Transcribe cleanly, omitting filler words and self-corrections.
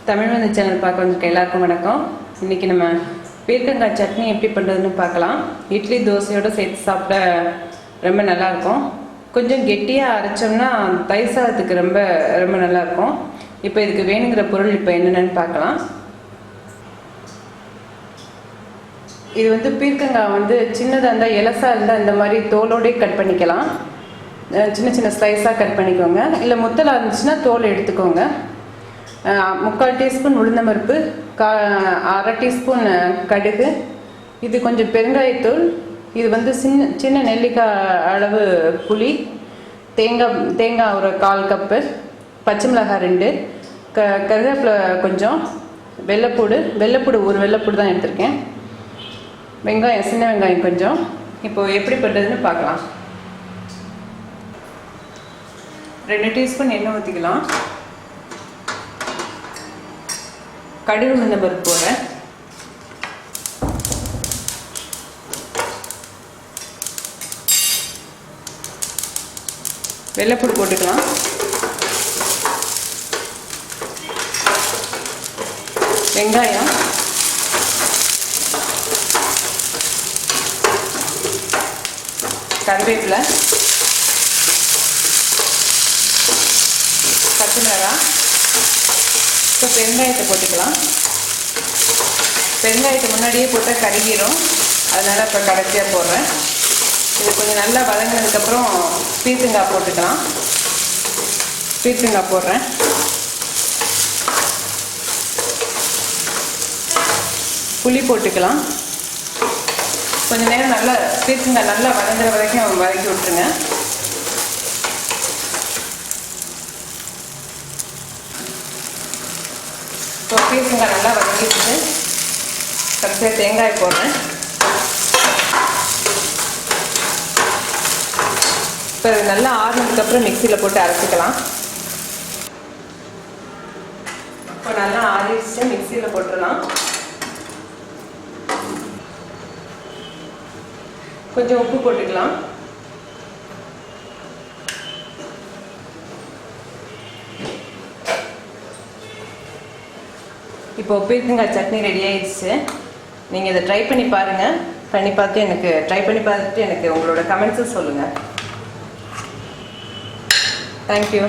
தமிழ் வந்து சேனல் பார்க்க வந்திருக்க எல்லாருக்கும் வணக்கம். இன்றைக்கி நம்ம பீர்க்கங்காய் சட்னி எப்படி பண்ணுறதுன்னு பார்க்கலாம். இட்லி தோசையோடு சேர்த்து சாப்பிட ரொம்ப நல்லாயிருக்கும். கொஞ்சம் கெட்டியாக அரைச்சோம்னா தயிர் சாதத்துக்கு ரொம்ப ரொம்ப நல்லாயிருக்கும். இப்போ இதுக்கு வேணுங்கிற பொருள் இப்போ என்னென்னு பார்க்கலாம். இது வந்து பீர்க்கங்காய் வந்து சின்னதாக இருந்தால் எலசாக இருந்தால் இந்த மாதிரி தோலோடே கட் பண்ணிக்கலாம். சின்ன சின்ன ஸ்லைஸாக கட் பண்ணிக்கோங்க. இல்லை முத்தலாக இருந்துச்சுன்னா தோல் எடுத்துக்கோங்க. 3/4 டீஸ்பூன் உளுந்தம்பருப்பு, 1/2 டீஸ்பூன் கடுகு, இது கொஞ்சம் பெருங்காயத்தூள், இது வந்து சின்ன நெல்லிக்காய் அளவு புளி, தேங்காய் ஒரு 1/4 கப்பு, பச்சை மிளகாய் 2, கருவேப்பிலை கொஞ்சம், வெள்ளைப்பூடு ஒரு வெள்ளைப்பூடு தான் எடுத்திருக்கேன், வெங்காயம் சின்ன வெங்காயம் கொஞ்சம். இப்போது எப்படி பண்ணுறதுன்னு பார்க்கலாம். 2 டீஸ்பூன் எண்ணெய் ஊற்றிக்கலாம். கடுகு உளுந்தம்பருப்பு போடுறேன். வெள்ளைப்பூடு போட்டுக்கலாம். வெங்காயம், கருவேப்பிலை, பச்சை மிளகாய். இப்போ பெருங்காயத்தை போட்டுக்கலாம். பெருங்காயத்தை முன்னாடியே போட்டால் கருகிரும், அதனால் இப்போ கடைசியாக போடுறேன். இது கொஞ்சம் நல்லா வதங்கினதுக்கப்புறம் பீர்க்கங்காய் போட்டுக்கலாம். பீர்க்கங்காய் போடுறேன். புளி போட்டுக்கலாம். கொஞ்சம் நேரம் நல்லா பீர்க்கங்காய் நல்லா வதங்குற வரைக்கும் வதக்கி விட்டுருங்க. இப்போ பீர்க்கங்காய் நல்லா வதங்கிட்டு கடைசியாக தேங்காய் போடுறேன். இப்போ நல்லா ஆறுனதுக்கப்புறம் மிக்சியில் போட்டு அரைச்சிக்கலாம். இப்போ நல்லா ஆறிச்சு மிக்சியில் போட்டுடலாம். கொஞ்சம் உப்பு போட்டுக்கலாம். இப்போ பீர்க்கங்காய் சட்னி ரெடி ஆயிடுச்சு. நீங்கள் இதை ட்ரை பண்ணி பாருங்கள். ட்ரை பண்ணி பார்த்துட்டு எனக்கு உங்களோட கமெண்ட்ஸும் சொல்லுங்கள். தேங்க்யூ.